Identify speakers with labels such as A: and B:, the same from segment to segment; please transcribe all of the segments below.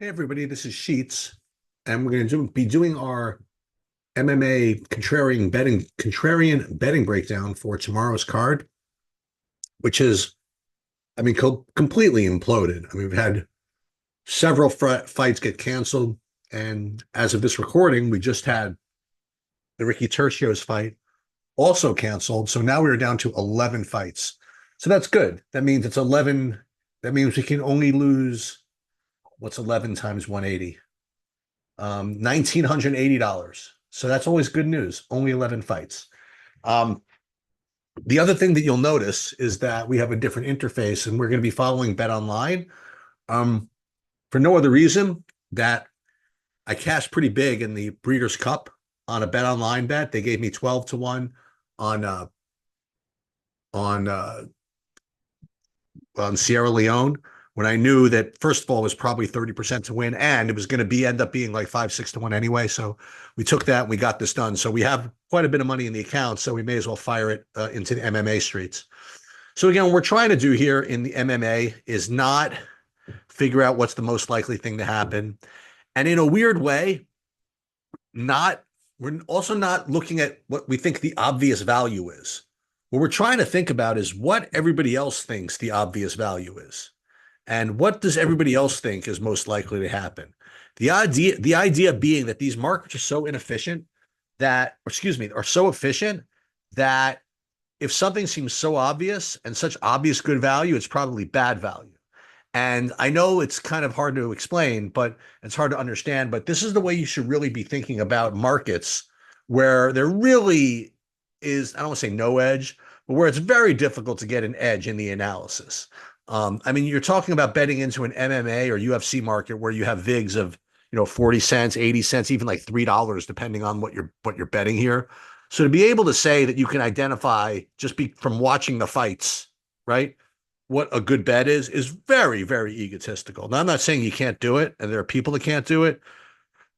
A: Hey everybody, this is Sheets, and we're going to be doing our MMA contrarian betting breakdown for tomorrow's card, which is, completely imploded. We've had several fights get canceled, and as of this recording, we just had the Ricky Tercios fight also canceled. So now we're down to 11 fights. So that's good. That means it's 11. That means we can only lose what's 11 times 180? $1,980. So that's always good news. Only 11 fights. Um, the other thing that you'll notice is that we have a different interface and we're going to be following Bet Online. Um, for no other reason that I cashed pretty big in the Breeders' Cup on a Bet Online bet. They gave me 12 to 1 on on uh, on Sierra Leone when I knew that first of all it was probably 30% to win and it was going to be end up being like 5-6 to 1 anyway. So we took that and we got this done. So we have quite a bit of money in the account, so we may as well fire it into the MMA streets. So again, what we're trying to do here in the MMA is not figure out what's the most likely thing to happen. And in a weird way, not we're also not looking at what we think the obvious value is. What we're trying to think about is what everybody else thinks the obvious value is. And what does everybody else think is most likely to happen? The idea being that these markets are so inefficient that, or excuse me, are so efficient that if something seems so obvious and such obvious good value, it's probably bad value. And I know it's kind of hard to explain, but it's hard to understand. But this is the way you should really be thinking about markets where there really is, I don't want to say no edge, but where it's very difficult to get an edge in the analysis. You're talking about betting into an MMA or UFC market where you have VIGs of 40 cents, 80 cents, even like $3, depending on what you're betting here. So to be able to say that you can identify from watching the fights, right? What a good bet is very, very egotistical. Now, I'm not saying you can't do it, and there are people that can't do it,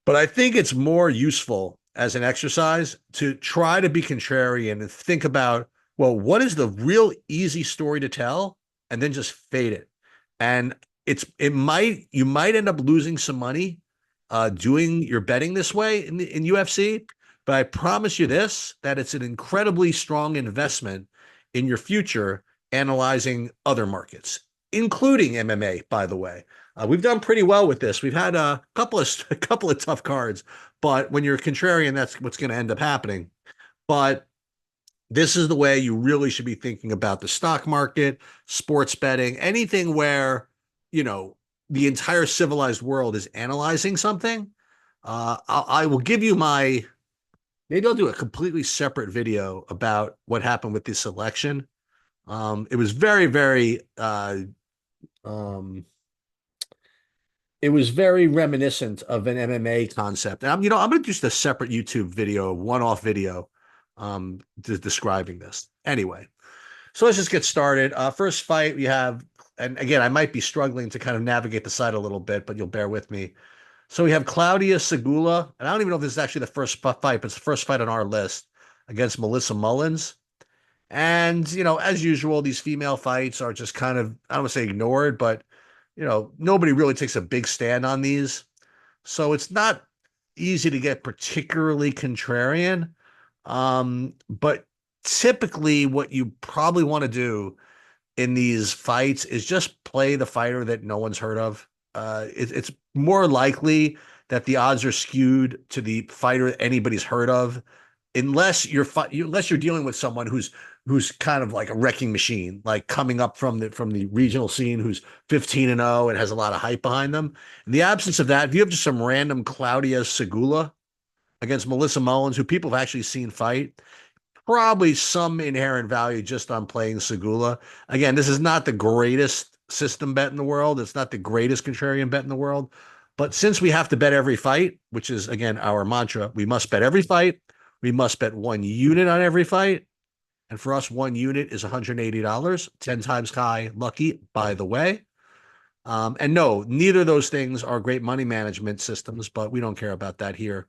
A: but I think it's more useful as an exercise to try to be contrarian and think about, well, what is the real easy story to tell, and then just fade it. And you might end up losing some money doing your betting this way in UFC, but I promise you this, that it's an incredibly strong investment in your future analyzing other markets, including MMA, by the way. We've done pretty well with this. We've had a couple of tough cards, but when you're contrarian, that's what's going to end up happening. But this is the way you really should be thinking about the stock market, sports betting, anything where, the entire civilized world is analyzing something. I will give you maybe I'll do a completely separate video about what happened with this election. It was very, very, um, it was very reminiscent of an MMA concept. And I'm going to do just a separate YouTube video, one-off video, describing this. Anyway, so let's just get started. First fight we have, and again, I might be struggling to kind of navigate the site a little bit, but you'll bear with me. So we have Claudia Segula, and I don't even know if this is actually the first fight, but it's the first fight on our list against Melissa Mullins. And, as usual, these female fights are just kind of, I don't want to say ignored, but, nobody really takes a big stand on these. So it's not easy to get particularly contrarian. But typically what you probably want to do in these fights is just play the fighter that no one's heard of. It's more likely that the odds are skewed to the fighter anybody's heard of, unless you're dealing with someone who's kind of like a wrecking machine, like coming up from the regional scene, who's 15-0 and has a lot of hype behind them. In the absence of that, if you have just some random Claudia Segula against Melissa Mullins, who people have actually seen fight, probably some inherent value just on playing Segula. Again, this is not the greatest system bet in the world. It's not the greatest contrarian bet in the world. But since we have to bet every fight, which is, again, our mantra, we must bet every fight. We must bet one unit on every fight. And for us, one unit is $180, 10 times high lucky, by the way. And no, neither of those things are great money management systems, but we don't care about that here.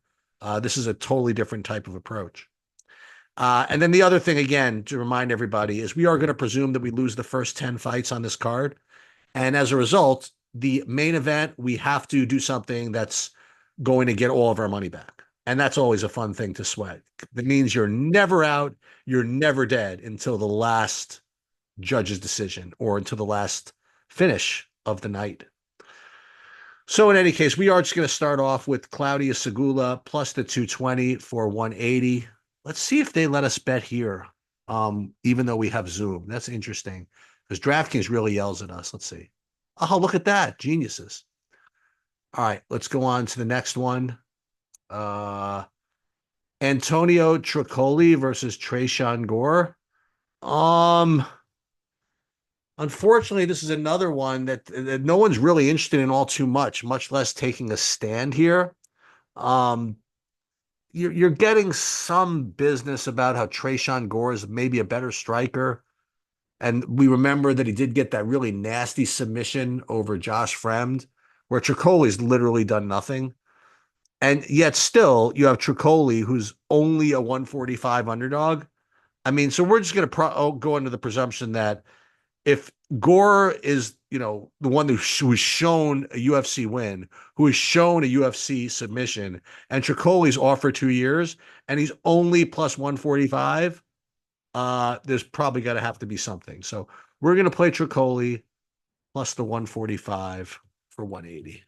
A: This is a totally different type of approach. And then the other thing, again, to remind everybody, is we are going to presume that we lose the first 10 fights on this card. And as a result, the main event, we have to do something that's going to get all of our money back. And that's always a fun thing to sweat. That means you're never out, you're never dead until the last judge's decision or until the last finish of the night. So in any case, we are just going to start off with Claudia Segula plus the 220 for 180. Let's see if they let us bet here, even though we have Zoom. That's interesting because DraftKings really yells at us. Let's see. Oh, look at that. Geniuses. All right, let's go on to the next one. Antonio Tricoli versus Trayshawn Gore. Unfortunately, this is another one that no one's really interested in all too much less taking a stand here. Um, you're getting some business about how Trayshawn Gore is maybe a better striker. And we remember that he did get that really nasty submission over Josh Fremd, where Tricoli's literally done nothing. And yet still, you have Tricoli, who's only a 145 underdog. I mean, so we're just going to go under the presumption that if Gore is, the one who's shown a UFC win, who has shown a UFC submission, and Tricoli's off for 2 years, and he's only plus 145, there's probably got to have to be something. So we're going to play Tricoli plus the 145 for 180.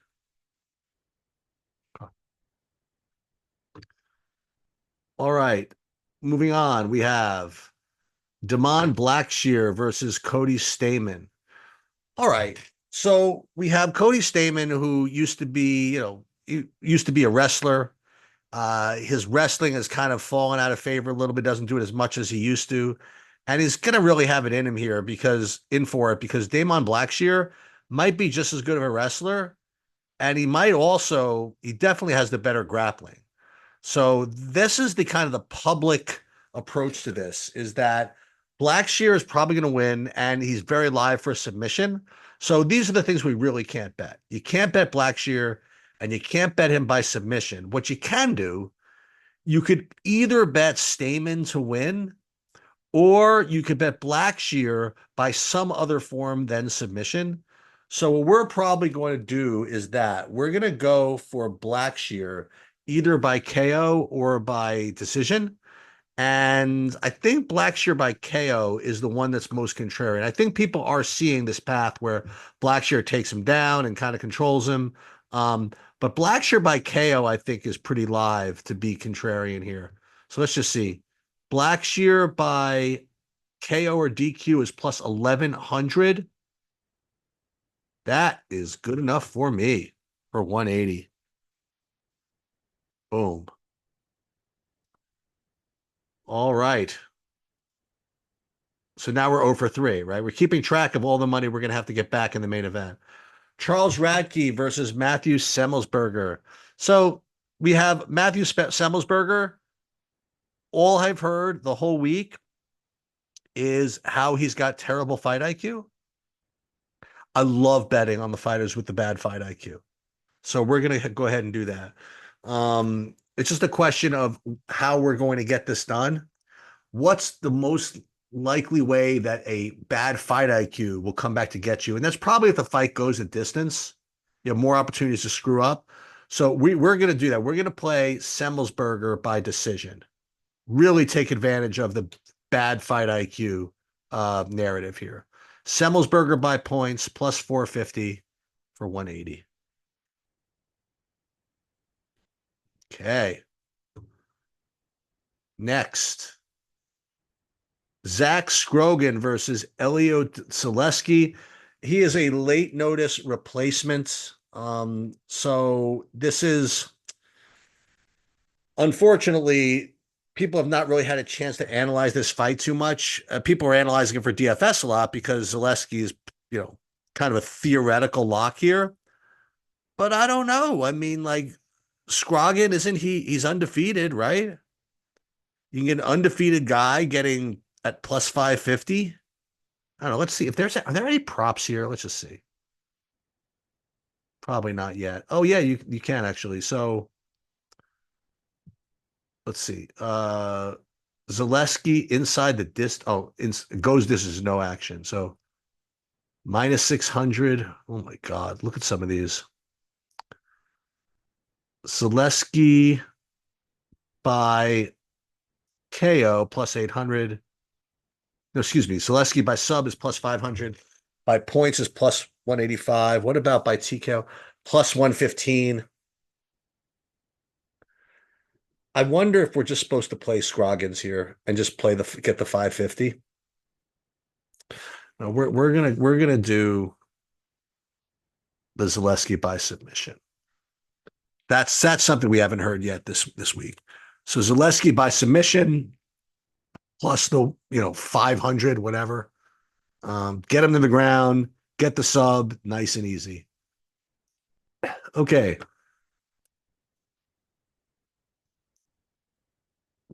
A: All right. Moving on, we have Damon Blackshear versus Cody Stamann. All right. So we have Cody Stamann, who used to be, a wrestler. His wrestling has kind of fallen out of favor a little bit, doesn't do it as much as he used to. And he's going to really have it in him here because Damon Blackshear might be just as good of a wrestler. And he definitely has the better grappling. So this is the kind of the public approach to this is that Blackshear is probably going to win and he's very live for a submission. So these are the things we really can't bet. You can't bet Blackshear and you can't bet him by submission. What you can do, you could either bet Stamann to win or you could bet Blackshear by some other form than submission. So what we're probably going to do is that we're going to go for Blackshear either by KO or by decision. And I think Blackshear by KO is the one that's most contrarian. I think people are seeing this path where Blackshear takes him down and kind of controls him. But Blackshear by KO, I think, is pretty live to be contrarian here. So let's just see. Blackshear by KO or DQ is plus 1,100. That is good enough for me for 180. Boom. All right. So now we're 0 for 3, right? We're keeping track of all the money we're going to have to get back in the main event. Charles Radke versus Matthew Semmelsberger. So we have Matthew Semmelsberger. All I've heard the whole week is how he's got terrible fight IQ. I love betting on the fighters with the bad fight IQ. So we're going to go ahead and do that. It's just a question of how we're going to get this done. What's the most likely way that a bad fight IQ will come back to get you? And that's probably if the fight goes a distance. You have more opportunities to screw up. So we're going to do that. We're going to play Semmelsberger by decision. Really take advantage of the bad fight IQ narrative here. Semmelsberger by points plus 450 for 180. Okay. Next. Zach Scrogan versus Elliot Zaleski. He is a late notice replacement. So this is, unfortunately, people have not really had a chance to analyze this fight too much. People are analyzing it for DFS a lot because Zaleski is, kind of a theoretical lock here. But I don't know. I mean, like, Scrogan, he's undefeated, right? You can get an undefeated guy getting at plus 550. I don't know. Let's see if are there any props here? Let's just see. Probably not yet. Oh yeah, you can actually. So let's see. Zaleski inside the dist. Oh, goes. This is no action. So minus 600. Oh my God. Look at some of these. Zaleski by KO plus 800. No, excuse me. Zaleski by sub is plus 500. By points is plus 185. What about by TKO? Plus 115. I wonder if we're just supposed to play Scroggins here and just play get the 550. No, we're gonna do the Zaleski by submission. That's something we haven't heard yet this week. So Zaleski by submission plus the 500 whatever. Get him to the ground, get the sub, nice and easy. Okay.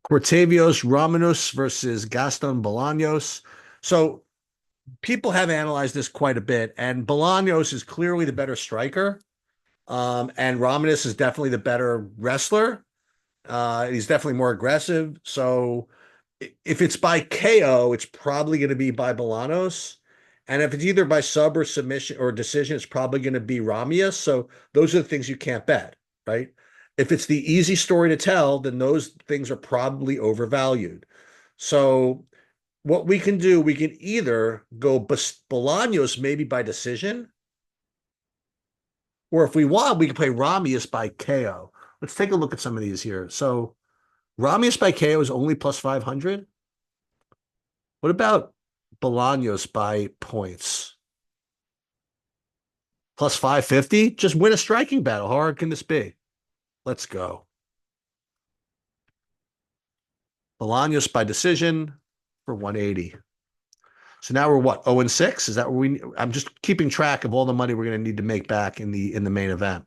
A: Cortavios Romanos versus Gaston Bolaños. So people have analyzed this quite a bit, and Bolaños is clearly the better striker. And Romanos is definitely the better wrestler. He's definitely more aggressive. So if it's by KO, it's probably going to be by Bolaños. And if it's either by sub or submission or decision, it's probably going to be Ramius. So those are the things you can't bet, right? If it's the easy story to tell, then those things are probably overvalued. So what we can do, we can either go Bolaños maybe by decision, or if we want, we can play Ramius by KO. Let's take a look at some of these here. So Ramius by KO is only plus 500. What about Bolaños by points? Plus 550? Just win a striking battle. How hard can this be? Let's go. Bolaños by decision for 180. So now we're what? 0 and 6? Is that what I'm just keeping track of all the money we're going to need to make back in the main event.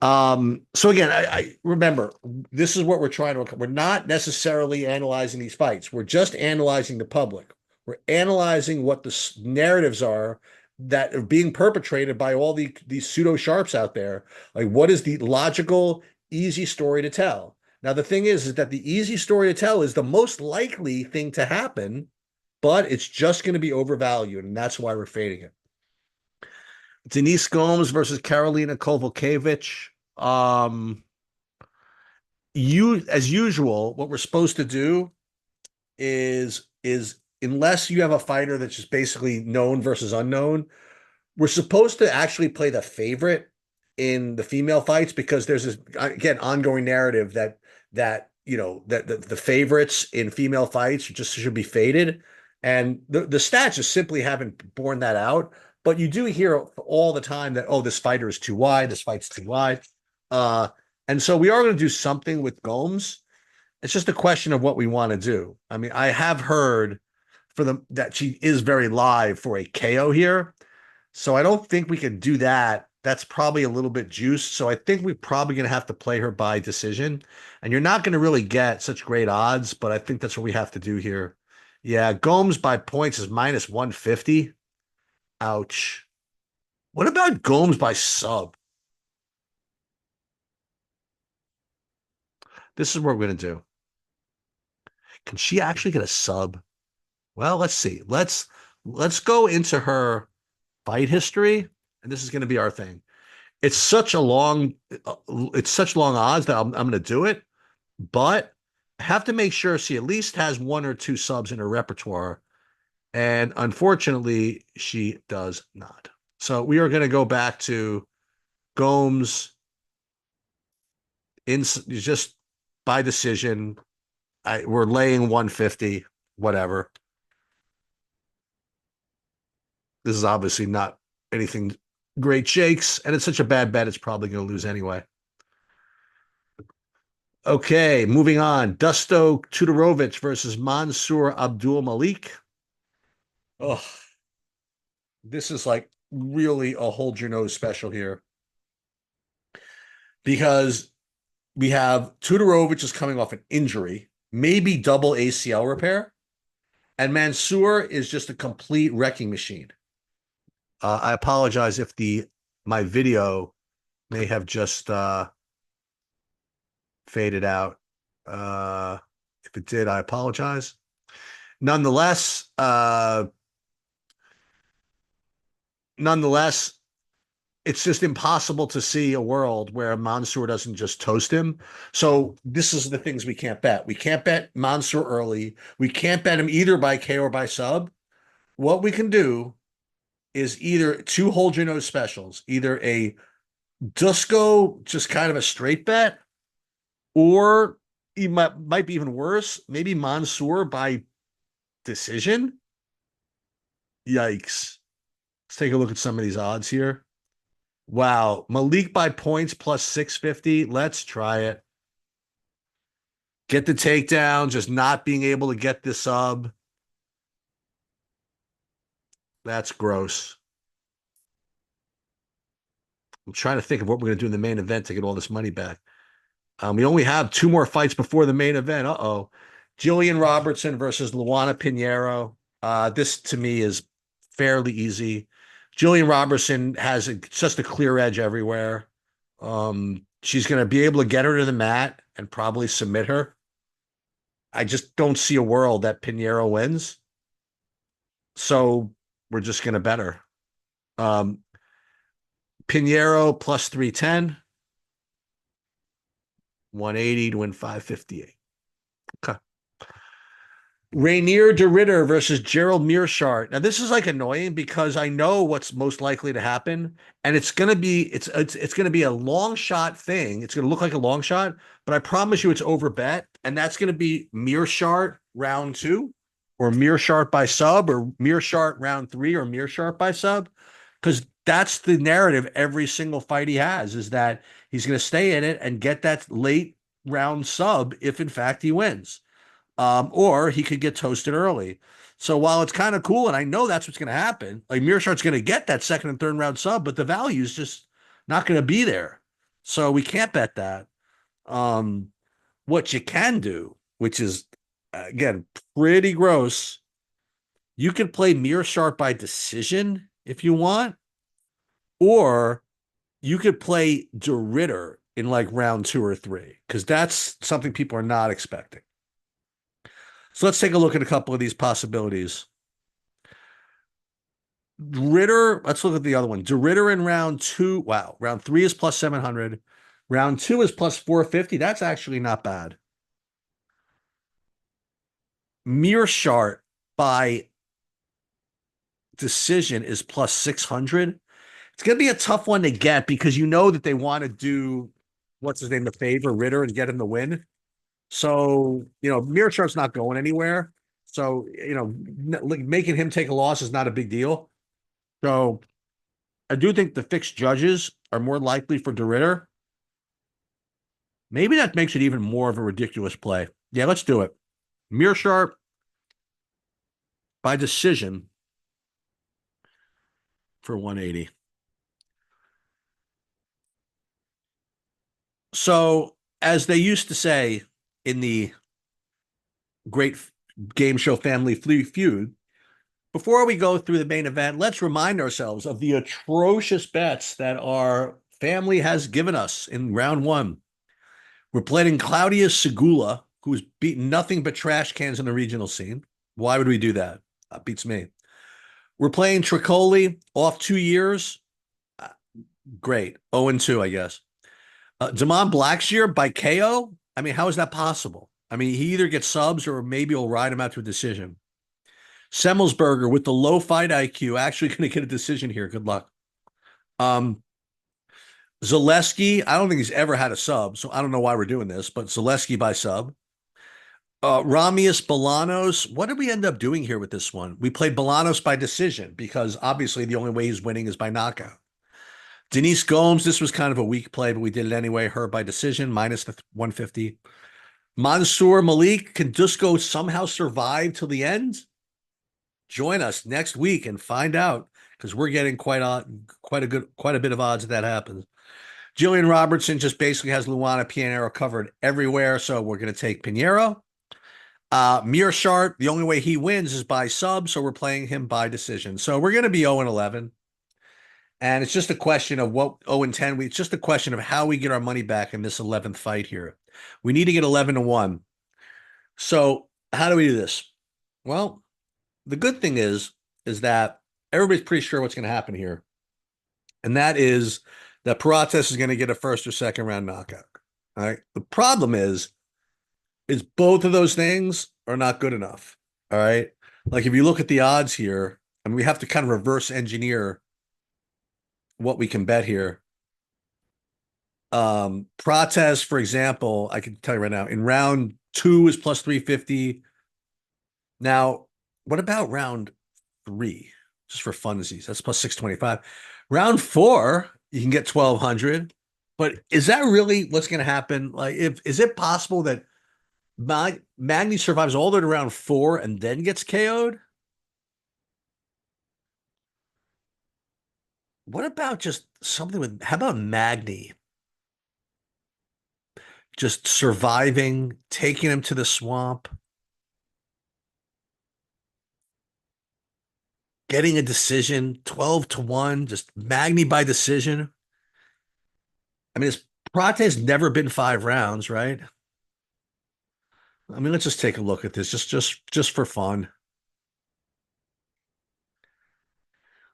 A: So again, I remember this is what we're trying to. We're not necessarily analyzing these fights. We're just analyzing the public. We're analyzing what the narratives are that are being perpetrated by all these pseudo sharps out there. Like, what is the logical, easy story to tell? Now, the thing is that the easy story to tell is the most likely thing to happen, but it's just going to be overvalued, and that's why we're fading it. Denise Gomes versus Karolina Kowalkiewicz. As usual, what we're supposed to do is unless you have a fighter that's just basically known versus unknown, we're supposed to actually play the favorite in the female fights because there's this again ongoing narrative that the favorites in female fights just should be faded, and the stats just simply haven't borne that out. But you do hear all the time that, oh, this fighter is too wide, this fight's too wide. And so we are going to do something with Gomes. It's just a question of what we want to do. I mean, I have heard that she is very live for a KO here. So I don't think we can do that. That's probably a little bit juiced. So I think we're probably going to have to play her by decision. And you're not going to really get such great odds, but I think that's what we have to do here. Yeah, Gomes by points is minus 150. Ouch. What about Gomes by sub? This is what we're going to do. Can she actually get a sub? Well, let's see. Let's go into her fight history, and this is going to be our thing. It's such long odds that I'm going to do it, but I have to make sure she at least has 1 or 2 subs in her repertoire, and unfortunately, she does not. So we are going to go back to Gomes in just by decision. We're laying 150, whatever. This is obviously not anything great shakes, and it's such a bad bet, it's probably going to lose anyway. Okay, moving on. Dusto Tudorovic versus Mansour Abdul Malik. Oh, this is like really a hold your nose special here. Because we have Tudorovic is coming off an injury, maybe double ACL repair, and Mansour is just a complete wrecking machine. I apologize if my video may have just faded out. If it did, I apologize. Nonetheless, nonetheless, it's just impossible to see a world where Mansoor doesn't just toast him. So this is the things we can't bet. We can't bet Mansoor early. We can't bet him either by K or by sub. What we can do is either two hold your nose specials, either a Dusko, just kind of a straight bet, or he might be even worse, maybe Mansoor by decision. Yikes. Let's take a look at some of these odds here. Wow. Malik by points plus 650. Let's try it. Get the takedown, just not being able to get the sub. That's gross. I'm trying to think of what we're going to do in the main event to get all this money back. We only have two more fights before the main event. Uh-oh. Jillian Robertson versus Luana Pinheiro. This to me is fairly easy. Jillian Robertson has just a clear edge everywhere. She's going to be able to get her to the mat and probably submit her. I just don't see a world that Pinheiro wins. So we're just going to bet her. Pinheiro plus 310. 180 to win 558. Okay. Rainier de Ritter versus Gerald Mearshart. Now this is like annoying because I know what's most likely to happen, and it's gonna be a long shot thing. It's gonna look like a long shot, but I promise you it's over bet, and that's gonna be Mearshart round 2, or Mearshart by sub, or Mearshart round 3, or Mearshart by sub, because that's the narrative every single fight he has, is that he's gonna stay in it and get that late round sub if in fact he wins. Or he could get toasted early. So while it's kind of cool, and I know that's what's going to happen, like Mearshart's going to get that second and third round sub, but the value is just not going to be there. So we can't bet that. What you can do, which is again pretty gross, you can play Mearshart by decision if you want, or you could play DeRitter in like round 2 or 3, because that's something people are not expecting. So let's take a look at a couple of these possibilities. Ritter, let's look at the other one. DeRitter in round 2. Wow. Round 3 is plus 700. Round 2 is plus 450. That's actually not bad. Mearshart by decision is plus 600. It's going to be a tough one to get because you know that they want to do, what's his name, the favor, Ritter, and get him the win. So, Mearshart's not going anywhere. So, making him take a loss is not a big deal. So, I do think the fixed judges are more likely for DeRitter. Maybe that makes it even more of a ridiculous play. Yeah, let's do it. Mearshart by decision for 180. So, as they used to say in the great game show Family Feud, before we go through the main event, let's remind ourselves of the atrocious bets that our family has given us in round 1. We're playing Claudius Segula, who's beaten nothing but trash cans in the regional scene. Why would we do that? That beats me. We're playing Tricoli off 2 years. Great. 0-2, I guess. Damon Blackshear by KO. I mean, how is that possible? I mean, he either gets subs or maybe he'll ride him out to a decision. Semmelsberger with the low fight IQ actually going to get a decision here. Good luck. Zaleski, I don't think he's ever had a sub, so I don't know why we're doing this, but Zaleski by sub. Ramius Bolanos, what did we end up doing here with this one? We played Bolanos by decision because obviously the only way he's winning is by knockout. Denise Gomes, this was kind of a weak play, but we did it anyway. Her by decision, minus the 150. Mansoor Malik, can Dusko somehow survive till the end? Join us next week and find out, because we're getting quite a bit of odds that happens. Jillian Robertson just basically has Luana Pinheiro covered everywhere, so we're going to take Pinheiro. Mearshart, the only way he wins is by sub, so we're playing him by decision. So we're going to be 0-11. And it's just a question of what 0-10. It's just a question of how we get our money back in this 11th fight here. We need to get 11-1. So how do we do this? Well, the good thing is that everybody's pretty sure what's going to happen here. And that is that Perates is going to get a first or second round knockout. All right. The problem is both of those things are not good enough. All right. Like if you look at the odds here, and we have to kind of reverse engineer what we can bet here. Prates, for example, I can tell you right now, in round 2 is plus 350. Now, what about round 3? Just for funsies, that's plus 625. Round 4, you can get 1200. But is that really what's going to happen? Like, if is it possible that Magny survives all the way to round 4 and then gets KO'd? What about just something with, how about Magny just surviving, taking him to the swamp, getting a decision, 12-1, just Magny by decision? I mean, his Prate's never been 5 rounds, right? I mean, let's just take a look at this, just for fun.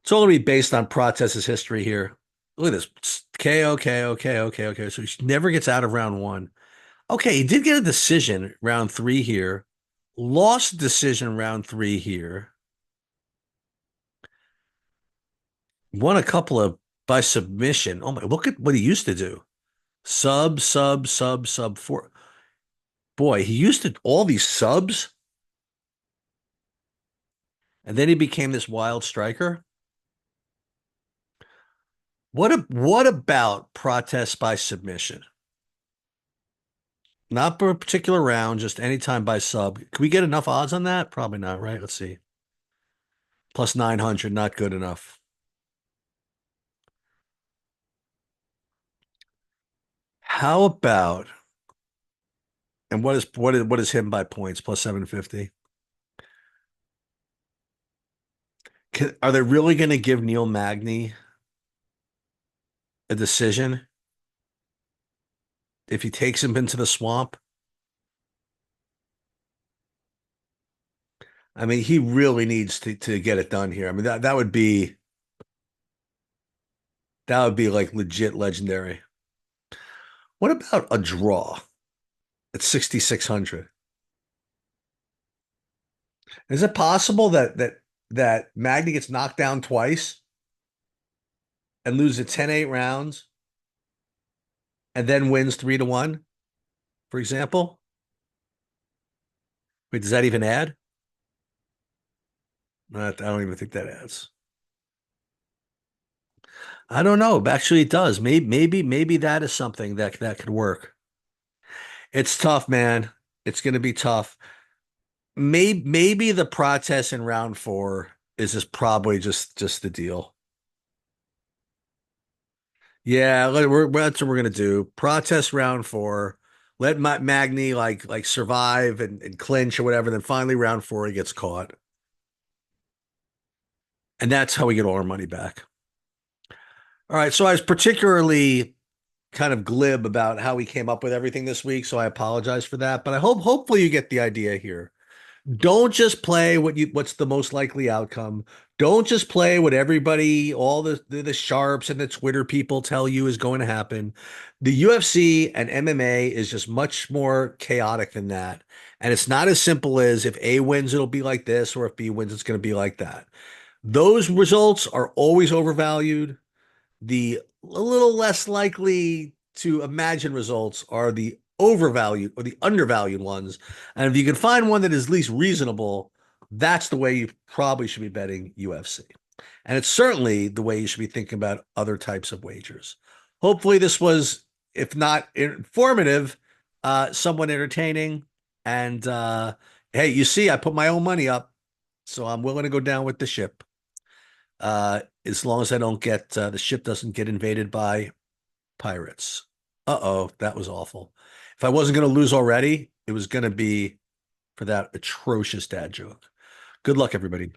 A: It's all gonna be based on Prates' history here. Look at this. KO, KO, KO, KO, KO. So he never gets out of round 1. Okay, he did get a decision round 3 here. Lost decision round 3 here. Won a couple of by submission. Oh my, look at what he used to do. Sub 4. Boy, he used to all these subs. And then he became this wild striker. What about protest by submission? Not for a particular round, just anytime by sub. Can we get enough odds on that? Probably not, right? Let's see. Plus 900, not good enough. How about, and what is him by points? Plus 750. Are they really going to give Neil Magny a decision if he takes him into the swamp? I mean, he really needs to get it done here. I mean, that would be like legit legendary. What about a draw at 6,600? Is it possible that Magny gets knocked down twice and loses 10-8 rounds and then wins 3-1, for example? Wait, does that even add? I don't even think that adds. I don't know. Actually, it does. Maybe that is something that could work. It's tough, man. It's going to be tough. Maybe the protest in round 4 is just probably just the deal. Yeah, that's what we're gonna do. Protest round 4. Let Magny like survive and clinch or whatever. Then finally round 4 he gets caught, and that's how we get all our money back. All right. So I was particularly kind of glib about how we came up with everything this week, so I apologize for that. But hopefully you get the idea here. Don't just play what's the most likely outcome. Don't just play what everybody, all the sharps and the Twitter people tell you is going to happen. The UFC and MMA is just much more chaotic than that. And it's not as simple as if A wins, it'll be like this, or if B wins, it's going to be like that. Those results are always overvalued. The a little less likely to imagine results are the overvalued or the undervalued ones. And if you can find one that is least reasonable, that's the way you probably should be betting UFC. And it's certainly the way you should be thinking about other types of wagers. Hopefully this was, if not informative, somewhat entertaining. And hey, you see, I put my own money up, so I'm willing to go down with the ship. As long as I don't get the ship doesn't get invaded by pirates. Uh-oh, that was awful. If I wasn't going to lose already, it was going to be for that atrocious dad joke. Good luck, everybody.